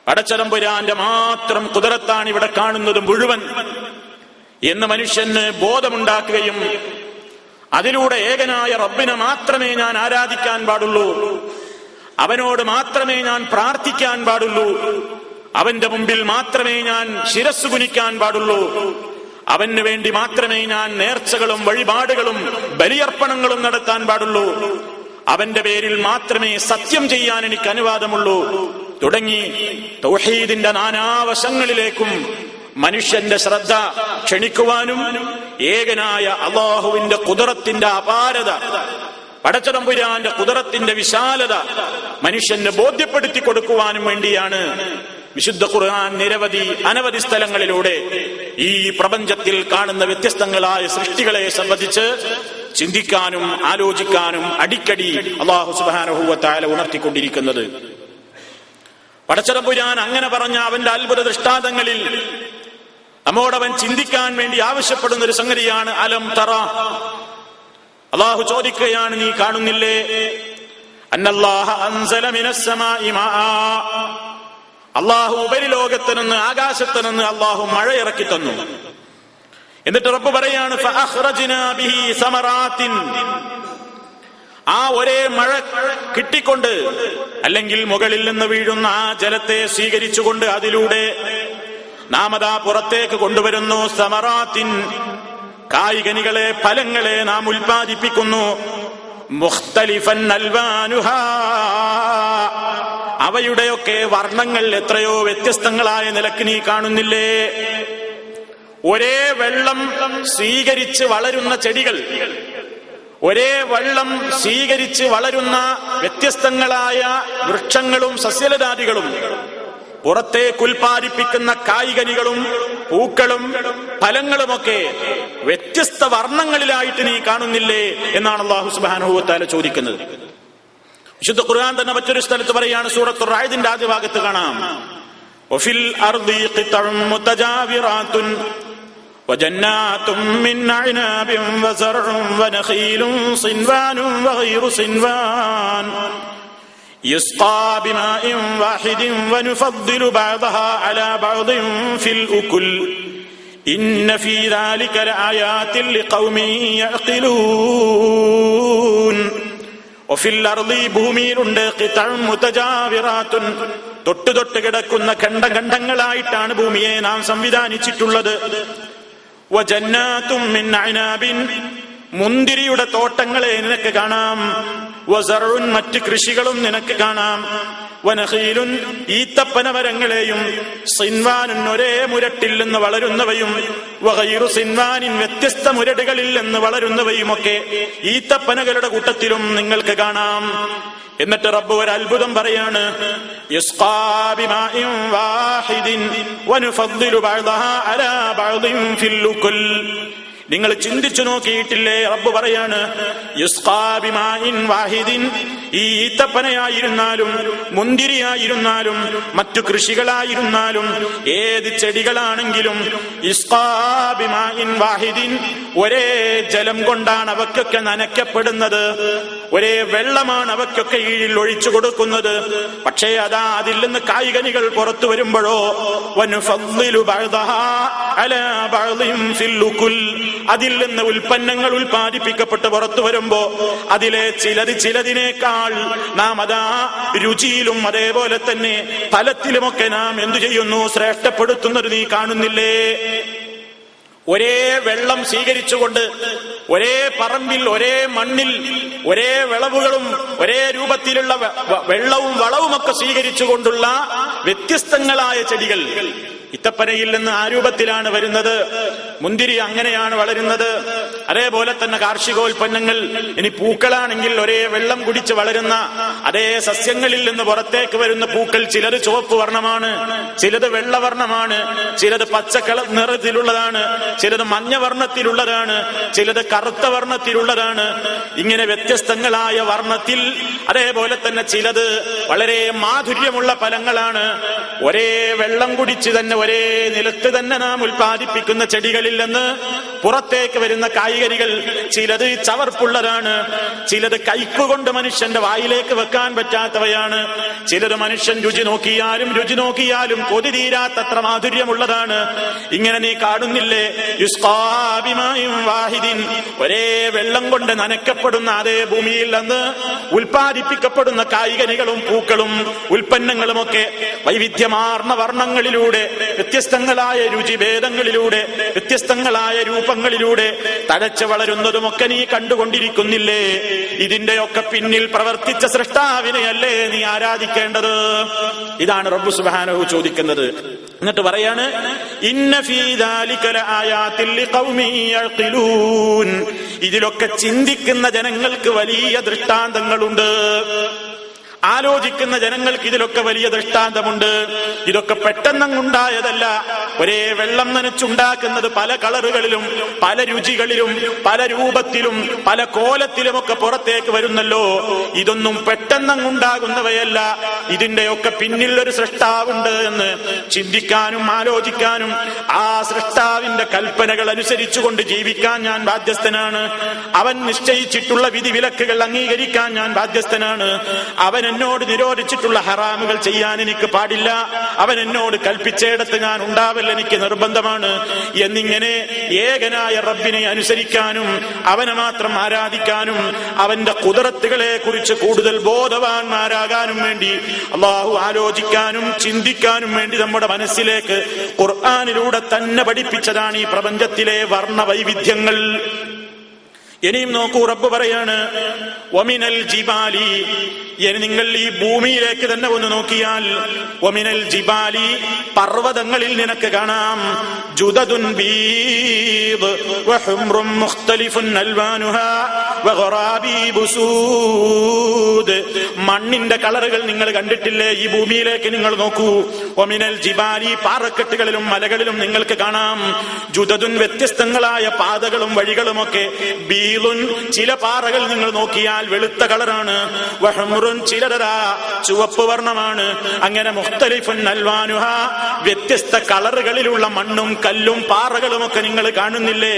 പടച്ചതമ്പുരാന്റെ മാത്രം ഖുദ്റത്താണ് ഇവിടെ കാണുന്നത് മുഴുവൻ എന്ന് മനുഷ്യന് ബോധമുണ്ടാക്കുകയും അതിലൂടെ ഏകനായ റബ്ബിനെ മാത്രമേ ഞാൻ ആരാധിക്കാൻ പാടുള്ളൂ, അവനോട് മാത്രമേ ഞാൻ പ്രാർത്ഥിക്കാൻ പാടുള്ളൂ, അവന്റെ മുമ്പിൽ മാത്രമേ ഞാൻ ശിരസ്സു കുനിക്കാൻ പാടുള്ളൂ, അവന് വേണ്ടി മാത്രമേ ഞാൻ നേർച്ചകളും വഴിപാടുകളും ബലിയർപ്പണങ്ങളും നടത്താൻ പാടുള്ളൂ, അവന്റെ പേരിൽ മാത്രമേ സത്യം ചെയ്യാൻ എനിക്ക് അനുവാദമുള്ളൂ തുടങ്ങി തൗഹീദിന്റെ നാനാവശങ്ങളിലേക്കും മനുഷ്യന്റെ ശ്രദ്ധ ക്ഷണിക്കുവാനും ഏകനായ അല്ലാഹുവിന്റെ ഖുദ്റത്തിന്റെ അപാരത, പടച്ചതമ്പുരാന്റെ ഖുദ്റത്തിന്റെ വിശാലത മനുഷ്യന് ബോധ്യപ്പെടുത്തി കൊടുക്കുവാനും വേണ്ടിയാണ് വിശുദ്ധ ഖുർആൻ അനവധി സ്ഥലങ്ങളിലൂടെ ഈ പ്രപഞ്ചത്തിൽ കാണുന്ന വ്യത്യസ്തങ്ങളായ സൃഷ്ടികളെ സംബന്ധിച്ച് ചിന്തിക്കാനും ആലോചിക്കാനും അടിക്കടി അല്ലാഹു സുബ്ഹാനഹു വ തആല ഉണർത്തിക്കൊണ്ടിരിക്കുന്നത്. പടച്ചതമ്പുരാൻ അങ്ങനെ പറഞ്ഞ അവന്റെ അത്ഭുത ദൃഷ്ടാന്തങ്ങളിൽ നമ്മോടവൻ ചിന്തിക്കാൻ വേണ്ടി ആവശ്യപ്പെടുന്ന ഒരു സംഗതിയാണ് അലം തറ. അല്ലാഹു ചോദിക്കുകയാണ്, നീ കാണുന്നില്ലേ? അന്നല്ലാഹ അൻസല മിനസ് സമാഇ മാ, അല്ലാഹു ഉപരിലോകത്ത് നിന്ന് ആകാശത്ത് നിന്ന് അല്ലാഹു മഴ ഇറക്കി തന്നു. എന്നിട്ട് റബ്ബ് പറയാണ് ഫഅഖ്റജ്നാ ബിഹി സമറാത്തിൻ, ആ ഒരേ മഴ കിട്ടിക്കൊണ്ട് അല്ലെങ്കിൽ മുകളിൽ നിന്ന് വീഴുന്ന ആ ജലത്തെ സ്വീകരിച്ചുകൊണ്ട് അതിലൂടെ നാം അതാ പുറത്തേക്ക് കൊണ്ടുവരുന്നു സമറാത്തിൻ, കായ്കനികളെ ഫലങ്ങളെ നാം ഉൽപ്പാദിപ്പിക്കുന്നു. മുഖ്തലിഫൻ അൽവാനുഹാ, അവയുടെയൊക്കെ വർണ്ണങ്ങൾ എത്രയോ വ്യത്യസ്തങ്ങളായ നിലക്ക് നീ കാണുന്നില്ലേ? ഒരേ വെള്ളം സ്വീകരിച്ച് വളരുന്ന ചെടികൾ, ഒരേ വെള്ളം സ്വീകരിച്ച് വളരുന്ന വ്യത്യസ്തങ്ങളായ വൃക്ഷങ്ങളും സസ്യലതാദികളും, പുറത്തേക്ക് ഉൽപ്പാദിപ്പിക്കുന്ന കായ്കനികളും പൂക്കളും ഫലങ്ങളുമൊക്കെ വ്യത്യസ്ത വർണ്ണങ്ങളിലായിട്ട് നീ കാണുന്നില്ലേ എന്നാണ് അല്ലാഹു സുബ്ഹാനഹു വ തആല ചോദിക്കുന്നത്. വിശുദ്ധ ഖുർആൻ തന്നെ മറ്റൊരു സ്ഥലത്ത് പറയാണ്, സൂറത്തുർ റഅദിന്റെ ആദ്യ ഭാഗത്ത് കാണാം, വഫിൽ അർദി ഖിതഉം മുതജാവിറാത്തുൻ വജന്നാതും മിൻ അഅ്നാബിൻ വസർഉം വനഖീലും സിൻവാനും വഗൈറു സിൻവാൻ യുസ്ഖാ ബിമാഇൻ വാഹിദിൻ വനുഫദ്ദിലു ബഅദഹാ അലാ ബഅദിൻ ഫിൽ ഉകുൽ ഇന്ന ഫീ ദാലിക ലആയാതിൻ ലിഖൗമിൻ യഅഖിലൂൻ. വഫിൽ അർളി, ഭൂമിയിലുണ്ട്, ഖിതഉം മുതജാവിറാത്തുൻ, തൊട്ട് കിടക്കുന്ന ഖണ്ഡങ്ങളായിട്ടാണ് ഭൂമിയെ നാം സംവിധാനിച്ചിട്ടുള്ളത്. വജന്നാതും മിൻ അഅ്നാബിൻ, മുന്തിരിയുടെ തോട്ടങ്ങളെ നിനക്ക് കാണാം. വസറുൻ, മറ്റ് കൃഷികളും നിനക്ക് കാണാം. വനഖീലുൻ, ഈത്തപ്പനമരങ്ങളെയും. സിൻവാനുൻ, ഒരേ മുരട്ടിൽ നിന്ന് വളരുന്നവയും. വഗൈറു സിൻവാനിൻ, വ്യത്യസ്ത മുരടുകളിൽ നിന്ന് വളരുന്നവയുമൊക്കെ ഈത്തപ്പനകളുടെ കൂട്ടത്തിലും നിങ്ങൾക്ക് കാണാം. എന്നിട്ട് റബ്ബ് ഒരു അത്ഭുതം പറയാണ്, യുസ്ഖാ ബിമാഇൻ വാഹിദിൻ വനുഫദ്ദിലു ബഅദഹാ അലാ ബഅദിൻ ഫിൽ ഉകുൽ. നിങ്ങൾ ചിന്തിച്ചു നോക്കിയിട്ടില്ലേ? റബ്ബ് പറയാണ്, യുസ്ഖാ ബിമാഇൻ വാഹിദിൻ, ഈ ഈത്തപ്പനയായിരുന്നാലും മുന്തിരിയായിരുന്നാലും മറ്റു കൃഷികളായിരുന്നാലും ഏത് ചെടികളാണെങ്കിലും യുസ്ഖാ ബിമാഇൻ വാഹിദിൻ, ഒരേ ജലം കൊണ്ടാണ് അവയ്ക്കൊക്കെ നനയ്ക്കപ്പെടുന്നത്, ഒരേ വെള്ളമാണ് അവയ്ക്കൊക്കെ കീഴിൽ ഒഴിച്ചു കൊടുക്കുന്നത്. പക്ഷേ അതാ അതിൽ നിന്ന് കായ്കനികൾ പുറത്തു വരുമ്പോഴോ വനുഫദ്ദിലു ബഅദഹാ അലാ ബഅദിൻ ഫിൽ ഉകുൽ, അതിൽ നിന്ന് ഉൽപ്പന്നങ്ങൾ ഉൽപ്പാദിപ്പിക്കപ്പെട്ട് പുറത്തു വരുമ്പോ അതിലെ ചിലതിനേക്കാൾ നാം അതാ രുചിയിലും അതേപോലെ തന്നെ ഫലത്തിലുമൊക്കെ നാം എന്തു ചെയ്യുന്നു? ശ്രേഷ്ഠപ്പെടുത്തുന്നത് നീ കാണുന്നില്ലേ? ഒരേ വെള്ളം സ്വീകരിച്ചുകൊണ്ട് ഒരേ പറമ്പിൽ ഒരേ മണ്ണിൽ ഒരേ വിളവുകളും ഒരേ രൂപത്തിലുള്ള വെള്ളവും വളവുമൊക്കെ സ്വീകരിച്ചുകൊണ്ടുള്ള വ്യത്യസ്തങ്ങളായ ചെടികൾ. ഇത്തപ്പനയിൽ നിന്ന് ആ രൂപത്തിലാണ് വരുന്നത്, മുന്തിരി അങ്ങനെയാണ് വളരുന്നത്. അതേപോലെ തന്നെ കാർഷികോൽപ്പന്നങ്ങൾ, ഇനി പൂക്കളാണെങ്കിൽ ഒരേ വെള്ളം കുടിച്ച് വളരുന്ന അതേ സസ്യങ്ങളിൽ നിന്ന് പുറത്തേക്ക് വരുന്ന പൂക്കൾ ചിലത് ചുവപ്പ് വർണ്ണമാണ്, ചിലത് വെള്ളവർണ്ണമാണ്, ചിലത് പച്ചക്കള നിറത്തിലുള്ളതാണ്, ചിലത് മഞ്ഞ വർണ്ണത്തിലുള്ളതാണ്, ചിലത് കറുത്ത വർണ്ണത്തിലുള്ളതാണ്. ഇങ്ങനെ വ്യത്യസ്തങ്ങളായ വർണ്ണത്തിൽ, അതേപോലെ തന്നെ ചിലത് വളരെ മാധുര്യമുള്ള ഫലങ്ങളാണ്. ഒരേ വെള്ളം കുടിച്ച് തന്നെ ഒരേ നിലത്ത് തന്നെ നാം ഉൽപ്പാദിപ്പിക്കുന്ന ചെടികളിൽ നിന്ന് പുറത്തേക്ക് വരുന്ന കായ്കനികൾ ചിലത് ചവർപ്പുള്ളതാണ്, ചിലത് കയ്പ് കൊണ്ട് മനുഷ്യന്റെ വായിലേക്ക് വെക്കാൻ പറ്റാത്തവയാണ്, ചിലത് മനുഷ്യൻ രുചി നോക്കിയാലും കൊതി തീരാത്തത്ര മാധുര്യമുള്ളതാണ്. ഇങ്ങനെ നീ കാണുന്നില്ലേ? യുസ്ഖാ ബിമാഇൻ വാഹിദിൻ, ഒരേ വെള്ളം കൊണ്ട് നനയ്ക്കപ്പെടുന്ന അതേ ഭൂമിയിൽ നിന്ന് ഉൽപ്പാദിപ്പിക്കപ്പെടുന്ന കായ്കനികളും പൂക്കളും ഉൽപ്പന്നങ്ങളുമൊക്കെ വൈവിധ്യമാർന്ന വർണ്ണങ്ങളിലൂടെ, വ്യത്യസ്തങ്ങളായ രുചിഭേദങ്ങളിലൂടെ, വ്യത്യസ്തങ്ങളായ രൂപങ്ങളിലൂടെ തഴച്ചു വളരുന്നതുമൊക്കെ നീ കണ്ടുകൊണ്ടിരിക്കുന്നില്ലേ? ഇതിന്റെയൊക്കെ പിന്നിൽ പ്രവർത്തിച്ച സൃഷ്ടാവിനെയല്ലേ നീ ആരാധിക്കേണ്ടത്? ഇതാണ് റബ്ബ് സുബ്ഹാനഹു ചോദിക്കുന്നത്. എന്നിട്ട് പറയാണ്, ഇന്ന ഫീ ദാലിക ലആയാതിൻ ലിഖൗമിൻ യഖിലൂൻ, ഇതിലൊക്കെ ചിന്തിക്കുന്ന ജനങ്ങൾക്ക് വലിയ ദൃഷ്ടാന്തങ്ങളുണ്ട്. ആലോചിക്കുന്ന ജനങ്ങൾക്ക് ഇതിലൊക്കെ വലിയ ദൃഷ്ടാന്തമുണ്ട്. ഇതൊക്കെ പെട്ടെന്നങ്ങുണ്ടായതല്ല. ഒരേ വെള്ളം നനച്ചുണ്ടാക്കുന്നത് പല കളറുകളിലും പല രുചികളിലും പല രൂപത്തിലും പല കോലത്തിലുമൊക്കെ പുറത്തേക്ക് വരുന്നല്ലോ. ഇതൊന്നും പെട്ടെന്നങ്ങുണ്ടാകുന്നവയല്ല. ഇതിന്റെയൊക്കെ പിന്നിൽ ഒരു സൃഷ്ടാവുണ്ട് എന്ന് ചിന്തിക്കാനും ആലോചിക്കാനും ആ സൃഷ്ടാവിന്റെ കൽപ്പനകൾ അനുസരിച്ചുകൊണ്ട് ജീവിക്കാൻ ഞാൻ ബാധ്യസ്ഥനാണ്. അവൻ നിശ്ചയിച്ചിട്ടുള്ള വിധിവിലക്കുകൾ അംഗീകരിക്കാൻ ഞാൻ ബാധ്യസ്ഥനാണ്. അവൻ എന്നോട് നിരോധിച്ചിട്ടുള്ള ഹറാമുകൾ ചെയ്യാൻ എനിക്ക് പാടില്ല. അവൻ എന്നോട് കൽപ്പിച്ചയിടത്ത് ഞാൻ ഉണ്ടാവൽ എനിക്ക് നിർബന്ധമാണ്. എന്നിങ്ങനെ ഏകനായ റബ്ബിനെ അനുസരിക്കാനും അവനെ മാത്രം ആരാധിക്കാനും അവന്റെ ഖുദ്റത്തുകളെ കുറിച്ച് കൂടുതൽ ബോധവാന്മാരാകാനും വേണ്ടി അല്ലാഹു ആലോചിക്കാനും ചിന്തിക്കാനും വേണ്ടി നമ്മുടെ മനസ്സിലേക്ക് ഖുർആനിലൂടെ തന്നെ പഠിപ്പിച്ചതാണ് ഈ പ്രപഞ്ചത്തിലെ വർണ്ണ വൈവിധ്യങ്ങൾ. ഇനിയും നോക്കൂ, റബ്ബ് പറയാണ്, വമിനൽ ജിബാലി, ഇനി നിങ്ങൾ ഈ ഭൂമിയിലേക്ക് തന്നെ ഒന്ന് നോക്കിയാൽ, വമിനൽ ജിബാലി, പർവ്വതങ്ങളിൽ നിനക്ക് കാണാം, ജുദദുൻ ബീദ് വഹുംറുൻ മുഖ്തലിഫുൻ അൽവാനുഹാ വഗറാബീബു സൂദ്. മണ്ണിന്റെ കളറുകൾ നിങ്ങൾ കണ്ടിട്ടില്ലേ? ഈ ഭൂമിയിലേക്ക് നിങ്ങൾ നോക്കൂ. വമിനൽ ജിബാലി, പാറക്കെട്ടുകളിലും മലകളിലും നിങ്ങൾക്ക് കാണാം, ജുദദുൻ, വ്യത്യസ്തങ്ങളായ പാതകളും വഴികളുമൊക്കെ, ബീലുൻ, ചില പാറകൾ നിങ്ങൾ നോക്കിയാൽ വെളുത്ത കളറാണ്, വഹുംറുൻ, ചിലരാ ചുവപ്പ് വർണ്ണമാണ്. അങ്ങനെ മുഖ്തലിഫുൻ അൽവാനുഹാ, വ്യത്യസ്ത കളറുകളിലുള്ള മണ്ണും കല്ലും പാറകളും ഒക്കെ നിങ്ങൾ കാണുന്നില്ലേ?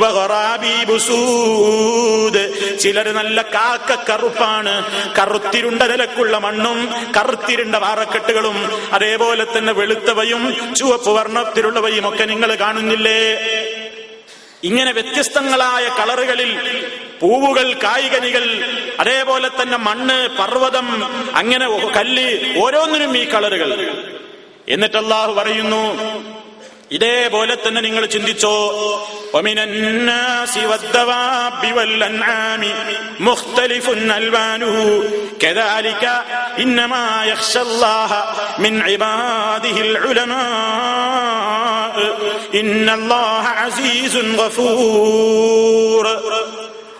വഗറാബീബു സൂദ്, ചിലര് നല്ല കാക്ക കറുപ്പാണ്, കറുത്തിരുണ്ട നിലക്കുള്ള മണ്ണും കറുത്തിരുണ്ട പാറക്കെട്ടുകളും അതേപോലെ തന്നെ വെളുത്തവയും ചുവപ്പ് വർണ്ണത്തിലുള്ളവയും ഒക്കെ നിങ്ങൾ കാണുന്നില്ലേ? ഇങ്ങനെ വ്യത്യസ്തങ്ങളായ കളറുകളിൽ പൂവുകൾ, കായ്കനികൾ, അതേപോലെ തന്നെ മണ്ണ്, പർവ്വതം, അങ്ങനെ കല്ല്, ഓരോന്നിനും ഈ കളറുകൾ. എന്നിട്ട് അല്ലാഹു പറയുന്നു, ഇതേപോലെ തന്നെ നിങ്ങൾ ചിന്തിച്ചോ, വമിനന്നാസി വദ്ദവാബി വൽഅൻആമി മുഖ്തലിഫുൻ അൽവാനുഹു കദാലിക ഇന്നമാ യഖ്ശല്ലാഹ മിൻ ഇബാദിഹിൽ ഉലമാ ഇന്നല്ലാഹ അസീസുൻ ഗഫൂർ.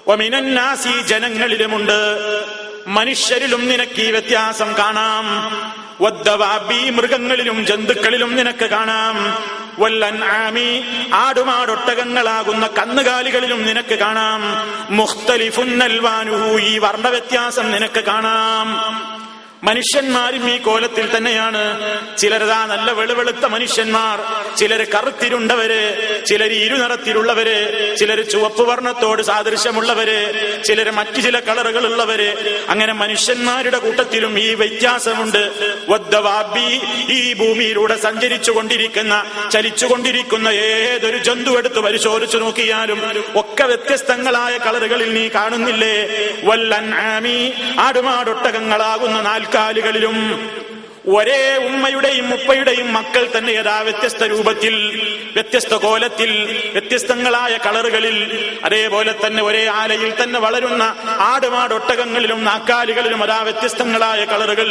വമിനന്നാസി, ജനങ്ങളിലുമുണ്ട്, മനുഷ്യരിലും നിനക്ക് ഈ വ്യത്യാസം കാണാം. വദ്ദവാബി, മൃഗങ്ങളിലും ജന്തുക്കളിലും നിനക്ക് കാണാം. വൽഅൻആമി, ആടുമാടൊട്ടകങ്ങളാകുന്ന കന്നുകാലികളിലും നിനക്ക് കാണാം. മുഖ്തലിഫുൻ അൽവാനുഹു, ഈ വർണ്ണവ്യത്യാസം നിനക്ക് കാണാം. മനുഷ്യന്മാരും ഈ കോലത്തിൽ തന്നെയാണ്. ചിലരതാ നല്ല വെളുവെളുത്ത മനുഷ്യന്മാർ, ചിലര് കറുത്തിരുണ്ടവര്, ചിലര് ഇരുനിറത്തിലുള്ളവര്, ചിലര് ചുവപ്പ് വർണ്ണത്തോട് സാദൃശ്യമുള്ളവര്, ചിലര് മറ്റു ചില കളറുകളുള്ളവര്. അങ്ങനെ മനുഷ്യന്മാരുടെ കൂട്ടത്തിലും ഈ വ്യത്യാസമുണ്ട്. വദ്ദവാബി, ഈ ഭൂമിയിലൂടെ സഞ്ചരിച്ചു കൊണ്ടിരിക്കുന്ന, ചലിച്ചുകൊണ്ടിരിക്കുന്ന ഏതൊരു ജന്തു എടുത്ത് പരിശോധിച്ചു നോക്കിയാലും ഒക്കെ വ്യത്യസ്തങ്ങളായ കളറുകളിൽ നീ കാണുന്നില്ലേ? വൽഅൻആമി, ആടുമാടൊട്ടകങ്ങളാകുന്ന നാൽക്കാലികളിലും ഒരേ ഉമ്മയുടെയും ഉപ്പയുടെയും മക്കൾ തന്നെ യഥാ വ്യത്യസ്ത രൂപത്തിൽ, വ്യത്യസ്ത കോലത്തിൽ, വ്യത്യസ്തങ്ങളായ കളറുകളിൽ, അതേപോലെ തന്നെ ഒരേ ആലയിൽ തന്നെ വളരുന്ന ആടുമാടൊട്ടകങ്ങളിലും നാക്കാലികളിലും അതാ വ്യത്യസ്തങ്ങളായ കളറുകൾ.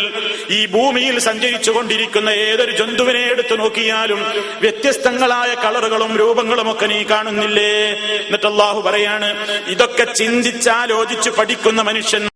ഈ ഭൂമിയിൽ സഞ്ചരിച്ചു കൊണ്ടിരിക്കുന്ന ഏതൊരു ജന്തുവിനെ എടുത്തു നോക്കിയാലും വ്യത്യസ്തങ്ങളായ കളറുകളും രൂപങ്ങളും ഒക്കെ നീ കാണുന്നില്ലേ? എന്നിട്ട് അല്ലാഹു പറയാണ്, ഇതൊക്കെ ചിന്തിച്ചാലോചിച്ച് പഠിക്കുന്ന മനുഷ്യന്മാർ